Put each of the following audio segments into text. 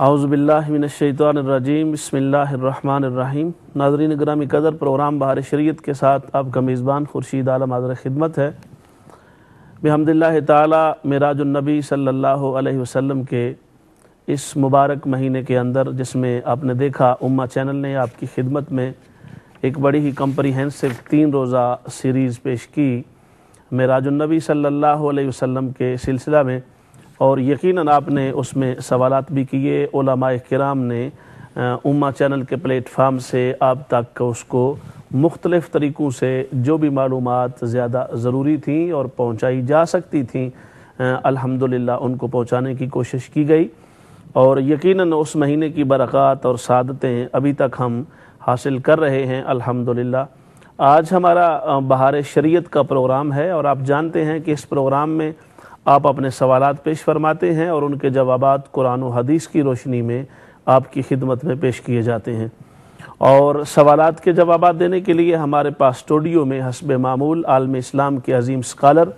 اعوذ باللہ من الشیطان الرجیم بسم اللہ الرحمن الرحیم۔ ناظرین گرامی قدر، پروگرام بہار شریعت کے ساتھ آپ کا میزبان خورشید عالم حاضر خدمت ہے۔ بحمد اللہ تعالی معراج النبی صلی اللہ علیہ وسلم کے اس مبارک مہینے کے اندر، جس میں آپ نے دیکھا امہ چینل نے آپ کی خدمت میں ایک بڑی ہی کمپریہنسو 3 روزہ سیریز پیش کی معراج النبی صلی اللہ علیہ وسلم کے سلسلہ میں، اور یقیناً آپ نے اس میں سوالات بھی کیے۔ علماء کرام نے امہ چینل کے پلیٹ فارم سے آپ تک اس کو مختلف طریقوں سے جو بھی معلومات زیادہ ضروری تھیں اور پہنچائی جا سکتی تھیں، الحمدللہ ان کو پہنچانے کی کوشش کی گئی، اور یقیناً اس مہینے کی برکات اور سعادتیں ابھی تک ہم حاصل کر رہے ہیں الحمدللہ۔ آج ہمارا بہار شریعت کا پروگرام ہے، اور آپ جانتے ہیں کہ اس پروگرام میں آپ اپنے سوالات پیش فرماتے ہیں اور ان کے جوابات قرآن و حدیث کی روشنی میں آپ کی خدمت میں پیش کیے جاتے ہیں۔ اور سوالات کے جوابات دینے کے لیے ہمارے پاس اسٹوڈیو میں حسب معمول عالم اسلام کے عظیم اسکالر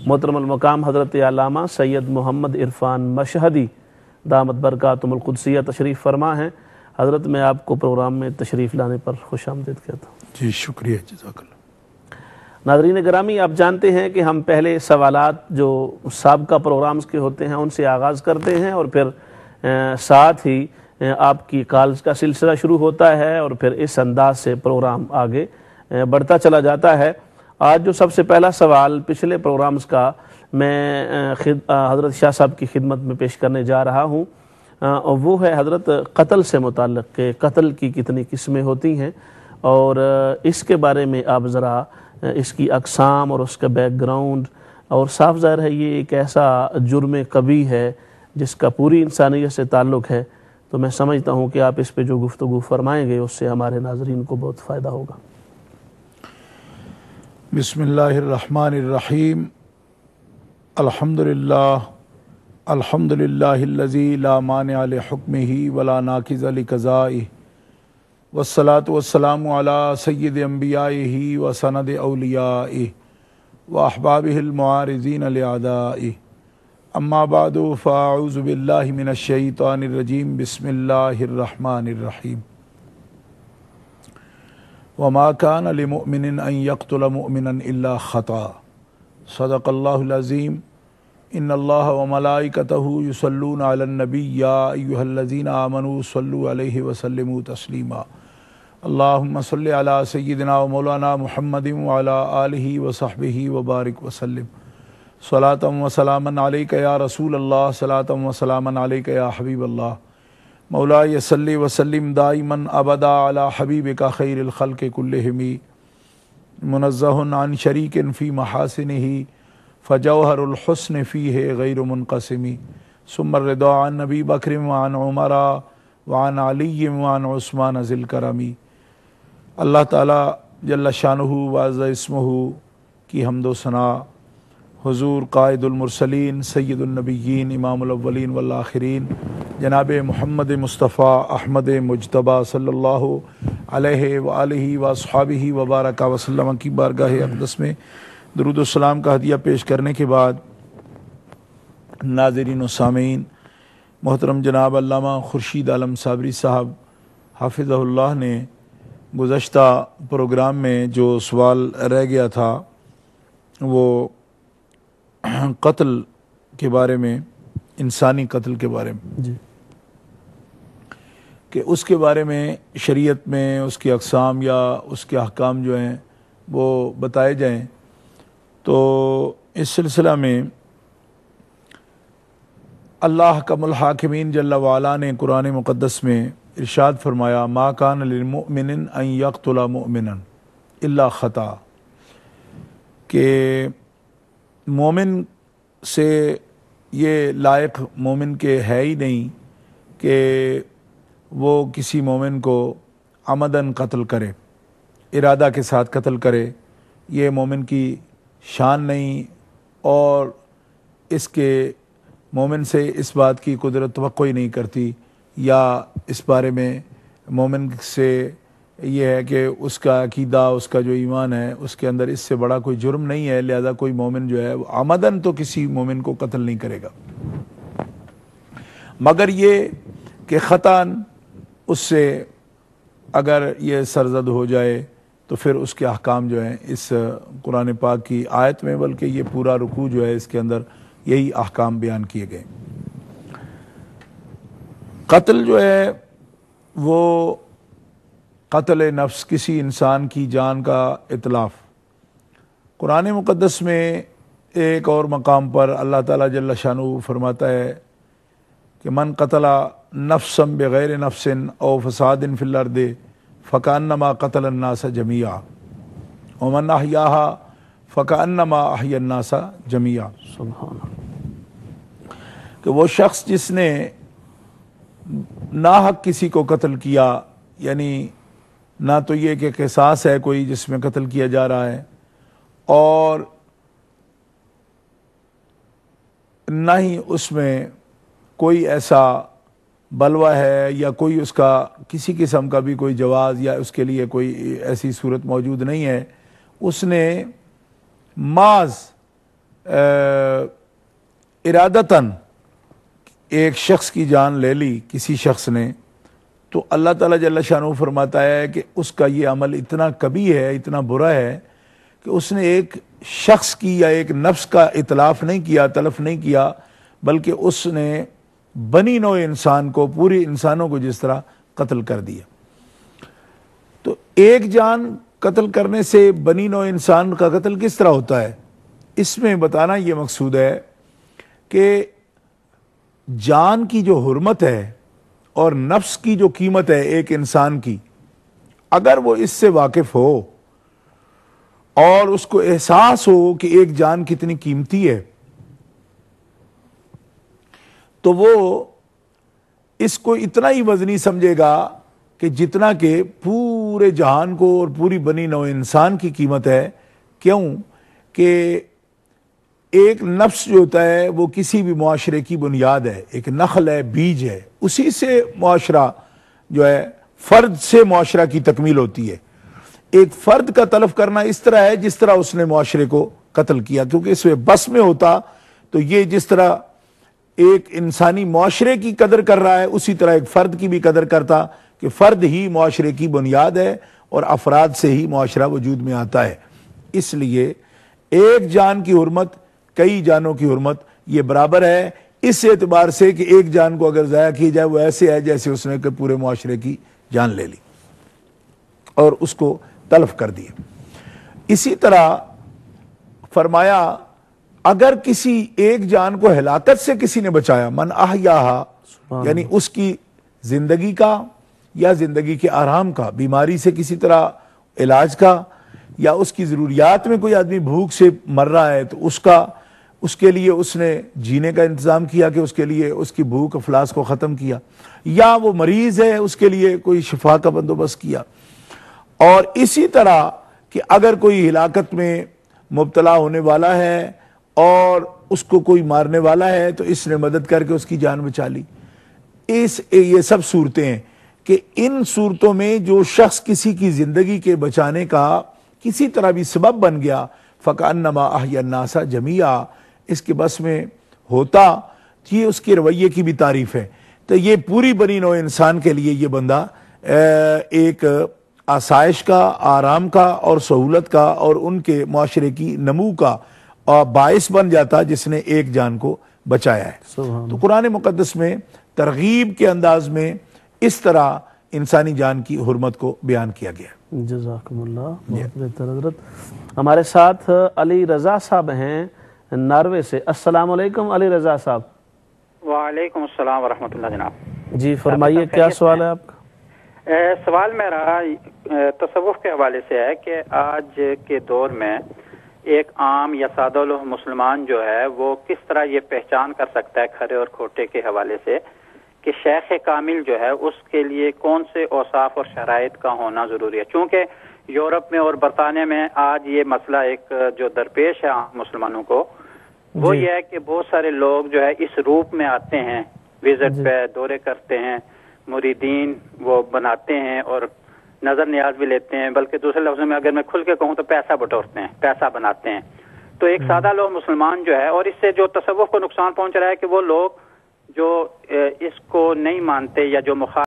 محترم المقام حضرت علامہ سید محمد عرفان مشہدی دامت برکاتہم القدسیہ تشریف فرما ہیں۔ حضرت، میں آپ کو پروگرام میں تشریف لانے پر خوش آمدید کہتا ہوں۔ جی شکریہ، جزاک اللہ۔ ناظرین گرامی، آپ جانتے ہیں کہ ہم پہلے سوالات جو سابقہ پروگرامز کے ہوتے ہیں ان سے آغاز کرتے ہیں، اور پھر ساتھ ہی آپ کی کالز کا سلسلہ شروع ہوتا ہے، اور پھر اس انداز سے پروگرام آگے بڑھتا چلا جاتا ہے۔ آج جو سب سے پہلا سوال پچھلے پروگرامز کا میں حضرت شاہ صاحب کی خدمت میں پیش کرنے جا رہا ہوں، وہ ہے حضرت قتل سے متعلق کہ قتل کی کتنی قسمیں ہوتی ہیں، اور اس کے بارے میں آپ ذرا اس کی اقسام اور اس کا بیک گراؤنڈ، اور صاف ظاہر ہے یہ ایک ایسا جرم قبیح ہے جس کا پوری انسانیت سے تعلق ہے، تو میں سمجھتا ہوں کہ آپ اس پہ جو گفتگو فرمائیں گے اس سے ہمارے ناظرین کو بہت فائدہ ہوگا۔ بسم اللہ الرحمن الرحیم۔ الحمدللہ الذی لا مانع لحکمہ ولا ناقض لقضائہ، والصلاة والسلام علی سید انبیائہ وسند اولیائہ واحبابہ المعارضین لأعدائہ، اما بعد فاعوذ باللہ من الشیطان الرجیم، بسم اللہ الرحمن الرحیم۔ وما كان لمؤمن ان يقتل مؤمنا الا خطأ، صدق اللہ العظیم۔ ان اللہ وملائکتہ یصلون علی النبی یا ایہا الذین آمنوا صلوا علیہ وسلموا تسلیما، اللہم صل علی سیدنا و مولانا محمد وعلی آلہ وصحبہ وبارک وسلم، صلاۃ و سلاما علیک یا رسول اللہ، صلاۃ و سلاما علیک یا حبیب اللہ، مولاي صل وسلم دائما ابدا علی حبیبک خیر الخلق کلہم، منزہ عن شریک فی محاسنہ، فجوہر الحسن فیہ غیر منقسم، ثم الرضا عن نبی بکر وعن عمر وعن علی وعن عثمان ذی الکرم۔ اللہ تعالیٰ جل شانہ وعز اسمہ کی حمد و ثنا حضور قائد المرسلین سید النبیین امام الاولین والآخرین جناب محمد مصطفیٰ احمد مجتبیٰ صلی اللہ علیہ وآلہ واصحابہ وبارک وسلم کی بارگاہ اقدس میں درود و سلام کا ہدیہ پیش کرنے کے بعد، ناظرین و سامعین، محترم جناب علامہ خورشید عالم صابری صاحب حافظہ اللہ نے گزشتہ پروگرام میں جو سوال رہ گیا تھا وہ قتل کے بارے میں، انسانی قتل کے بارے میں، جی، کہ اس کے بارے میں شریعت میں اس کی اقسام یا اس کے احکام جو ہیں وہ بتائے جائیں۔ تو اس سلسلہ میں اللہ حکم الحاکمین جل وعلا نے قرآن مقدس میں ارشاد فرمایا، ما کان للمؤمن ان یقتل مؤمنا الا خطأ، کہ مومن سے یہ لائق مومن کے ہے ہی نہیں کہ وہ کسی مومن کو عمدن قتل کرے، ارادہ کے ساتھ قتل کرے، یہ مومن کی شان نہیں، اور اس کے مومن سے اس بات کی قدرت توقع ہی نہیں کرتی، یا اس بارے میں مومن سے یہ ہے کہ اس کا عقیدہ، اس کا جو ایمان ہے اس کے اندر اس سے بڑا کوئی جرم نہیں ہے، لہذا کوئی مومن جو ہے عمدن تو کسی مومن کو قتل نہیں کرے گا، مگر یہ کہ خطاً اس سے اگر یہ سرزد ہو جائے تو پھر اس کے احکام جو ہیں اس قرآن پاک کی آیت میں، بلکہ یہ پورا رکوع جو ہے اس کے اندر یہی احکام بیان کیے گئے۔ قتل جو ہے وہ قتل نفس، کسی انسان کی جان کا اتلاف۔ قرآن مقدس میں ایک اور مقام پر اللہ تعالیٰ جل شانہ فرماتا ہے کہ من قتل نفسا بغیر نفس او فساد فی الارض فکأنما قتل الناس جميعا ومن احیاها فکأنما احیا الناس جميعا۔ سبحان اللہ۔ کہ وہ شخص جس نے ناحق کسی کو قتل کیا، یعنی نہ تو یہ کہ قصاص ہے کوئی جس میں قتل کیا جا رہا ہے، اور نہ ہی اس میں کوئی ایسا بلوہ ہے یا کوئی اس کا کسی قسم کا بھی کوئی جواز یا اس کے لیے کوئی ایسی صورت موجود نہیں ہے، اس نے محض ارادتاً ایک شخص کی جان لے لی کسی شخص نے، تو اللہ تعالیٰ جل شانہ فرماتا ہے کہ اس کا یہ عمل اتنا کبیح ہے، اتنا برا ہے کہ اس نے ایک شخص کی یا ایک نفس کا اتلاف نہیں کیا، تلف نہیں کیا، بلکہ اس نے بنی نوع انسان کو، پورے انسانوں کو جس طرح قتل کر دیا۔ تو ایک جان قتل کرنے سے بنی نوع انسان کا قتل کس طرح ہوتا ہے؟ اس میں بتانا یہ مقصود ہے کہ جان کی جو حرمت ہے اور نفس کی جو قیمت ہے ایک انسان کی، اگر وہ اس سے واقف ہو اور اس کو احساس ہو کہ ایک جان کتنی قیمتی ہے، تو وہ اس کو اتنا ہی وزنی سمجھے گا کہ جتنا کہ پورے جہان کو اور پوری بنی نوع انسان کی قیمت ہے۔ کیوں کہ ایک نفس جو ہوتا ہے وہ کسی بھی معاشرے کی بنیاد ہے، ایک نخل ہے، بیج ہے، اسی سے معاشرہ جو ہے، فرد سے معاشرہ کی تکمیل ہوتی ہے۔ ایک فرد کا تلف کرنا اس طرح ہے جس طرح اس نے معاشرے کو قتل کیا، کیونکہ اس میں بس میں ہوتا تو یہ جس طرح ایک انسانی معاشرے کی قدر کر رہا ہے، اسی طرح ایک فرد کی بھی قدر کرتا کہ فرد ہی معاشرے کی بنیاد ہے اور افراد سے ہی معاشرہ وجود میں آتا ہے۔ اس لیے ایک جان کی حرمت کئی جانوں کی حرمت یہ برابر ہے، اس اعتبار سے کہ ایک جان کو اگر ضائع کی جائے وہ ایسے ہے جیسے اس نے کہ پورے معاشرے کی جان لے لی اور اس کو تلف کر دیا۔ اسی طرح فرمایا اگر کسی ایک جان کو ہلاکت سے کسی نے بچایا، من احیاہا، یعنی اس کی زندگی کا یا زندگی کے آرام کا، بیماری سے کسی طرح علاج کا، یا اس کی ضروریات میں کوئی آدمی بھوک سے مر رہا ہے تو اس کے لیے اس نے جینے کا انتظام کیا کہ اس کے لیے اس کی بھوک افلاس کو ختم کیا، یا وہ مریض ہے اس کے لیے کوئی شفا کا بندوبست کیا۔ اور اسی طرح کہ اگر کوئی ہلاکت میں مبتلا ہونے والا ہے اور اس کو کوئی مارنے والا ہے تو اس نے مدد کر کے اس کی جان بچا لی۔ یہ سب صورتیں ہیں کہ ان صورتوں میں جو شخص کسی کی زندگی کے بچانے کا کسی طرح بھی سبب بن گیا، فَكَأَنَّمَا أَحْيَا النَّاسَ جَمِيعًا، اس کے بس میں ہوتا، یہ اس کے رویے کی بھی تعریف ہے۔ تو یہ پوری بنی نوع انسان کے لیے یہ بندہ ایک آسائش کا، آرام کا اور سہولت کا اور ان کے معاشرے کی نمو کا باعث بن جاتا جس نے ایک جان کو بچایا ہے۔ تو قرآن مقدس میں ترغیب کے انداز میں اس طرح انسانی جان کی حرمت کو بیان کیا گیا۔ جزاکم اللہ، بہت بہتر حضرت۔ ہمارے ساتھ علی رضا صاحب ہیں ناروے سے۔ السلام علیکم علی رضا صاحب۔ وعلیکم السلام ورحمۃ اللہ جناب۔ جی فرمائیے، کیا سوال ہے آپ کا؟ سوال میرا تصوف کے حوالے سے ہے کہ آج کے دور میں ایک عام یا سادہ لوح مسلمان جو ہے وہ کس طرح یہ پہچان کر سکتا ہے کھرے اور کھوٹے کے حوالے سے کہ شیخ کامل جو ہے اس کے لیے کون سے اوصاف اور شرائط کا ہونا ضروری ہے؟ چونکہ یورپ میں اور برطانیہ میں آج یہ مسئلہ ایک جو درپیش ہے عام مسلمانوں کو، وہ یہ ہے کہ بہت سارے لوگ جو ہے اس روپ میں آتے ہیں، وزٹ پہ دورے کرتے ہیں، مریدین وہ بناتے ہیں اور نظر نیاز بھی لیتے ہیں، بلکہ دوسرے لفظوں میں اگر میں کھل کے کہوں تو پیسہ بٹورتے ہیں، پیسہ بناتے ہیں۔ تو ایک سادہ لوگ مسلمان جو ہے، اور اس سے جو تصوف کو نقصان پہنچ رہا ہے کہ وہ لوگ جو اس کو نہیں مانتے یا جو